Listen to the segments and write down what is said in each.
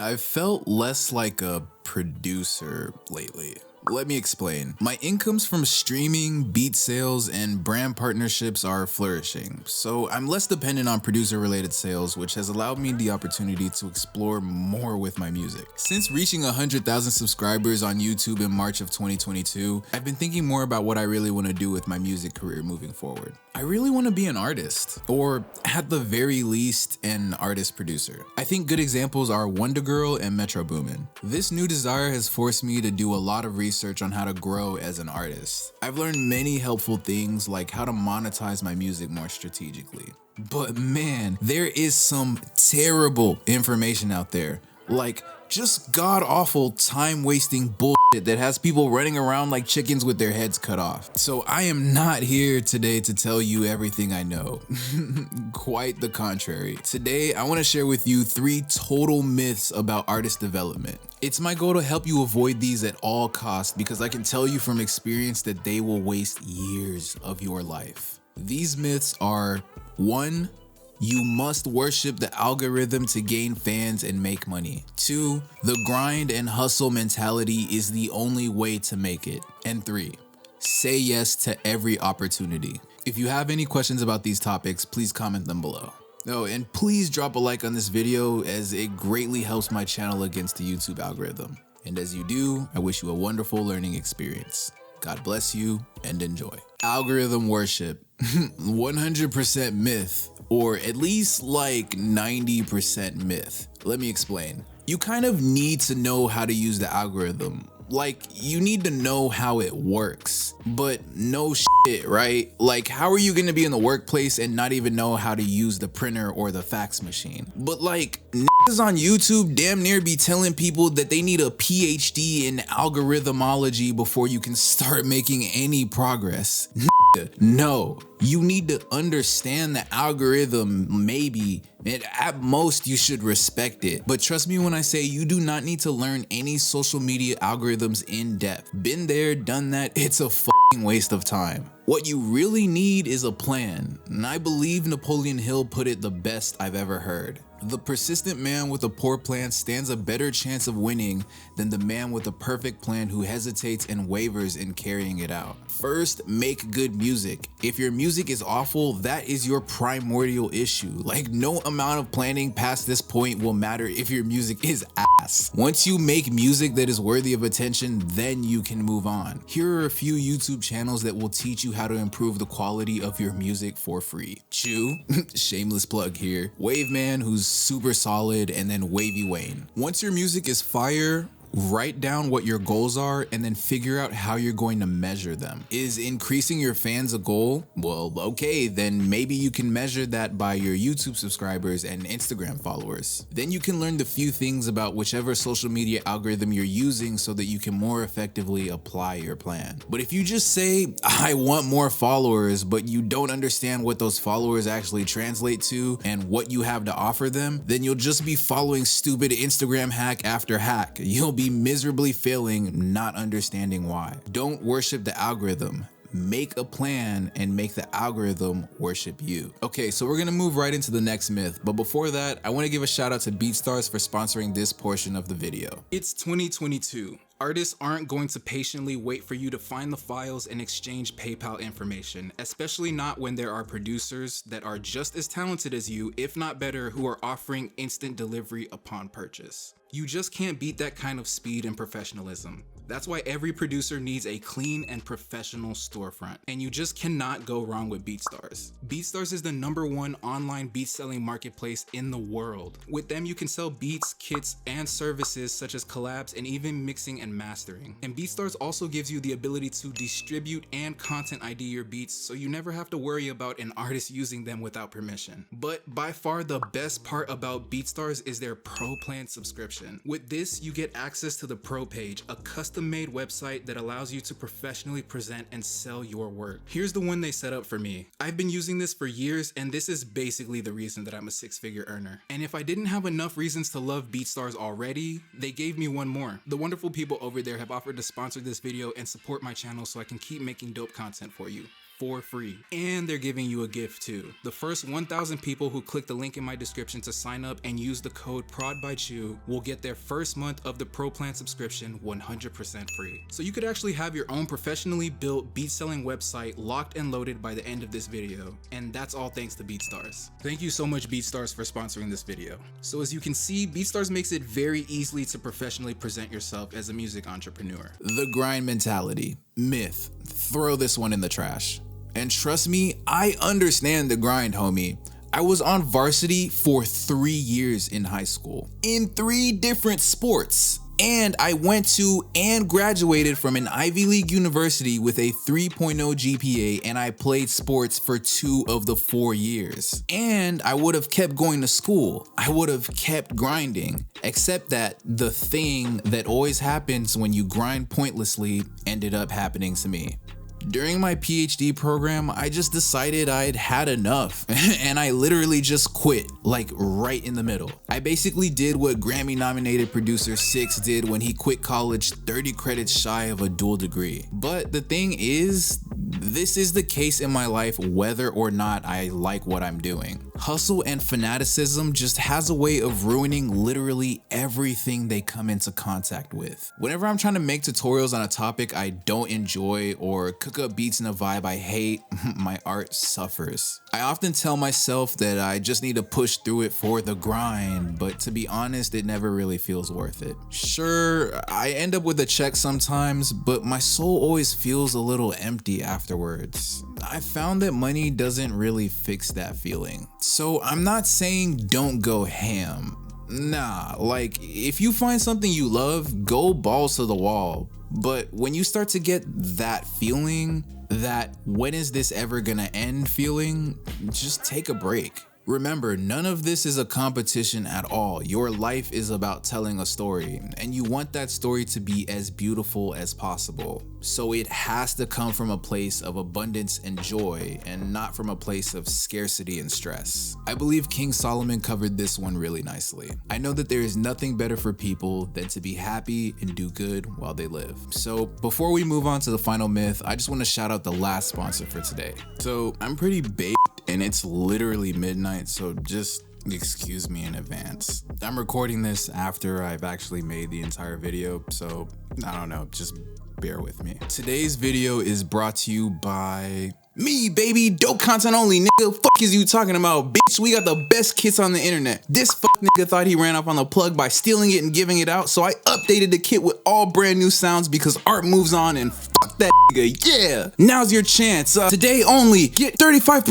I've felt less like a producer lately. Let me explain. My incomes from streaming, beat sales, and brand partnerships are flourishing, so I'm less dependent on producer-related sales, which has allowed me the opportunity to explore more with my music. Since reaching 100,000 subscribers on YouTube in March of 2022, I've been thinking more about what I really want to do with my music career moving forward. I really want to be an artist, or at the very least, an artist producer. I think good examples are WondaGurl and Metro Boomin. This new desire has forced me to do a lot of research on how to grow as an artist. I've learned many helpful things like how to monetize my music more strategically. But man, there is some terrible information out there. Like, just god-awful time-wasting bullshit that has people running around like chickens with their heads cut off. So I am not here today to tell you everything I know. Quite the contrary. Today, I want to share with you 3 total myths about artist development. It's my goal to help you avoid these at all costs because I can tell you from experience that they will waste years of your life. These myths are: 1. You must worship the algorithm to gain fans and make money. 2. The grind and hustle mentality is the only way to make it. And 3. Say yes to every opportunity. If you have any questions about these topics, please comment them below. Oh, and please drop a like on this video as it greatly helps my channel against the YouTube algorithm. And as you do, I wish you a wonderful learning experience. God bless you and enjoy. Algorithm worship, 100% myth, or at least like 90% myth. Let me explain. You kind of need to know how to use the algorithm. Like, you need to know how it works, but no shit, right? Like, how are you gonna be in the workplace and not even know how to use the printer or the fax machine? But like, niggas on YouTube damn near be telling people that they need a PhD in algorithmology before you can start making any progress. No, you need to understand the algorithm maybe, and at most you should respect it. But trust me when I say you do not need to learn any social media algorithms in depth. Been there, done that, it's a fucking waste of time. What you really need is a plan, and I believe Napoleon Hill put it the best I've ever heard. The persistent man with a poor plan stands a better chance of winning than the man with a perfect plan who hesitates and wavers in carrying it out. First, make good music. If your music is awful, that is your primordial issue. Like, no amount of planning past this point will matter if your music is ass. Once you make music that is worthy of attention, then you can move on. Here are a few YouTube channels that will teach you how to improve the quality of your music for free. Chew, shameless plug here. Waveman, who's super solid, and then Wavy Wayne. Once your music is fire, write down what your goals are and then figure out how you're going to measure them. Is increasing your fans a goal? Well, okay, then maybe you can measure that by your YouTube subscribers and Instagram followers. Then you can learn the few things about whichever social media algorithm you're using so that you can more effectively apply your plan. But if you just say, I want more followers, but you don't understand what those followers actually translate to and what you have to offer them, then you'll just be following stupid Instagram hack after hack. You'll be miserably failing, not understanding why. Don't worship the algorithm. Make a plan and make the algorithm worship you. Okay, so we're gonna move right into the next myth, but before that, I wanna give a shout out to BeatStars for sponsoring this portion of the video. It's 2022. Artists aren't going to patiently wait for you to find the files and exchange PayPal information, especially not when there are producers that are just as talented as you, if not better, who are offering instant delivery upon purchase. You just can't beat that kind of speed and professionalism. That's why every producer needs a clean and professional storefront, and you just cannot go wrong with BeatStars. BeatStars is the #1 online beat selling marketplace in the world. With them, you can sell beats, kits, and services such as collabs and even mixing and mastering. And BeatStars also gives you the ability to distribute and content ID your beats, so you never have to worry about an artist using them without permission. But by far the best part about BeatStars is their Pro Plan subscription. With this, you get access to the Pro page, a custom-made website that allows you to professionally present and sell your work. Here's the one they set up for me. I've been using this for years, and this is basically the reason that I'm a 6-figure earner. And if I didn't have enough reasons to love BeatStars already, they gave me one more. The wonderful people over there have offered to sponsor this video and support my channel so I can keep making dope content for you. for free. And they're giving you a gift too. The first 1,000 people who click the link in my description to sign up and use the code PRODBYCHU will get their first month of the Pro Plan subscription 100% free. So you could actually have your own professionally built beat selling website locked and loaded by the end of this video. And that's all thanks to BeatStars. Thank you so much BeatStars for sponsoring this video. So as you can see, BeatStars makes it very easily to professionally present yourself as a music entrepreneur. The grind mentality, myth, throw this one in the trash. And trust me, I understand the grind, homie. I was on varsity for 3 years in high school, in 3 different sports. And I went to and graduated from an Ivy League university with a 3.0 GPA, and I played sports for 2 of the 4 years. And I would have kept going to school. I would have kept grinding, except that the thing that always happens when you grind pointlessly ended up happening to me. During my PhD program, I just decided I'd had enough and I literally just quit, like right in the middle. I basically did what Grammy-nominated producer Six did when he quit college 30 credits shy of a dual degree. But the thing is, this is the case in my life whether or not I like what I'm doing. Hustle and fanaticism just has a way of ruining literally everything they come into contact with. Whenever I'm trying to make tutorials on a topic I don't enjoy or cook up beats in a vibe I hate, my art suffers. I often tell myself that I just need to push through it for the grind, but to be honest, it never really feels worth it. Sure, I end up with a check sometimes, but my soul always feels a little empty afterwards. I found that money doesn't really fix that feeling. So I'm not saying don't go ham. Nah, like if you find something you love, go balls to the wall. But when you start to get that feeling, that when is this ever gonna end feeling, just take a break. Remember, none of this is a competition at all. Your life is about telling a story, and you want that story to be as beautiful as possible. So it has to come from a place of abundance and joy, and not from a place of scarcity and stress. I believe King Solomon covered this one really nicely. I know that there is nothing better for people than to be happy and do good while they live. So before we move on to the final myth, I just want to shout out the last sponsor for today. So I'm pretty baked and it's literally midnight, so just excuse me in advance. I'm recording this after I've actually made the entire video, so I don't know, just bear with me. Today's video is brought to you by me, baby. Dope content only, nigga. Fuck is you talking about, bitch? We got the best kits on the internet. This fuck nigga thought he ran off on the plug by stealing it and giving it out, so I updated the kit with all brand new sounds because art moves on and fuck that nigga, yeah. Now's your chance. Today only, get 35%,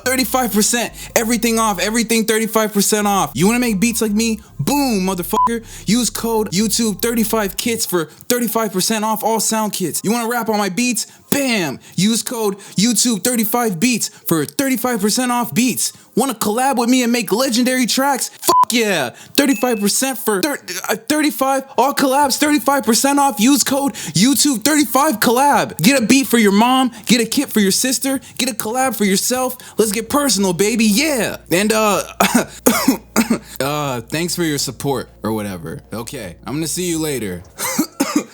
35%, everything off, everything 35% off. You wanna make beats like me? Boom, motherfucker. Use code YouTube 35 kits for 35% off all sound kits. You wanna rap on my beats? Bam! Use code YouTube 35 beats for 35% off beats. Wanna collab with me and make legendary tracks? Fuck yeah! 35% for 35, all collabs 35% off. Use code YouTube 35 collab. Get a beat for your mom, get a kit for your sister, get a collab for yourself. Let's get personal, baby, yeah! And thanks for your support or whatever. Okay, I'm gonna see you later.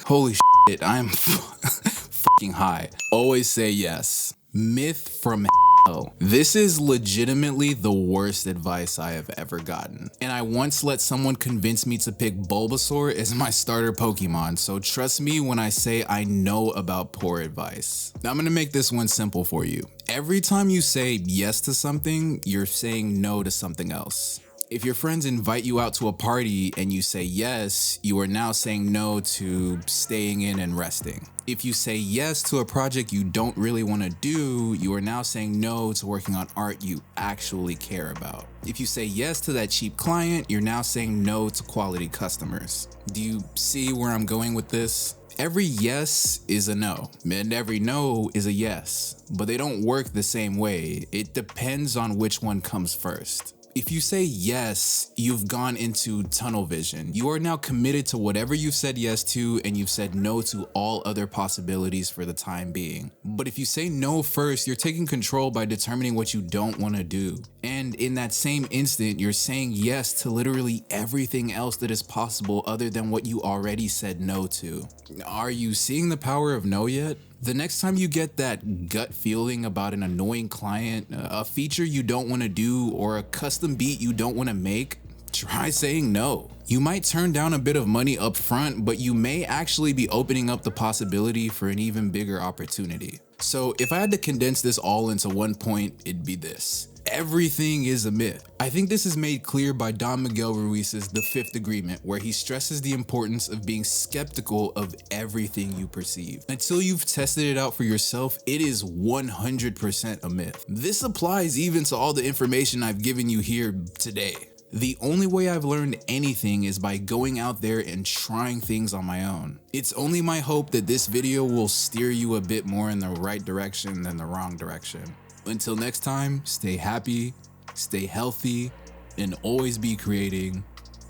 Holy shit, I'm fucking high. Always say yes. Myth from hell. This is legitimately the worst advice I have ever gotten. And I once let someone convince me to pick Bulbasaur as my starter Pokemon, so trust me when I say I know about poor advice. Now I'm gonna make this one simple for you. Every time you say yes to something, you're saying no to something else. If your friends invite you out to a party and you say yes, you are now saying no to staying in and resting. If you say yes to a project you don't really want to do, you are now saying no to working on art you actually care about. If you say yes to that cheap client, you're now saying no to quality customers. Do you see where I'm going with this? Every yes is a no, and every no is a yes, but they don't work the same way. It depends on which one comes first. If you say yes, you've gone into tunnel vision. You are now committed to whatever you've said yes to, and you've said no to all other possibilities for the time being. But if you say no first, you're taking control by determining what you don't want to do. And in that same instant, you're saying yes to literally everything else that is possible other than what you already said no to. Are you seeing the power of no yet? The next time you get that gut feeling about an annoying client, a feature you don't want to do, or a custom beat you don't want to make, try saying no. You might turn down a bit of money up front, but you may actually be opening up the possibility for an even bigger opportunity. So if I had to condense this all into one point, it'd be this: everything is a myth. I think this is made clear by Don Miguel Ruiz's The Fifth Agreement, where he stresses the importance of being skeptical of everything you perceive. Until you've tested it out for yourself, it is 100% a myth. This applies even to all the information I've given you here today. The only way I've learned anything is by going out there and trying things on my own. It's only my hope that this video will steer you a bit more in the right direction than the wrong direction. Until next time, stay happy, stay healthy, and always be creating.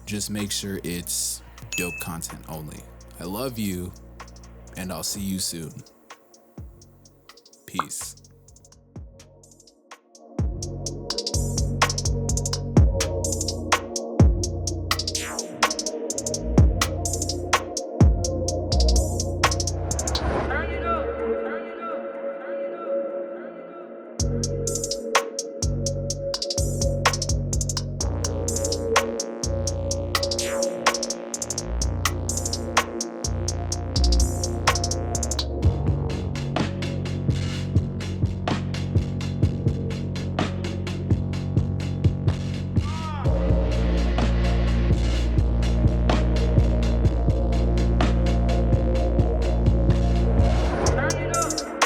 Just make sure it's dope content only. I love you, and I'll see you soon. Peace.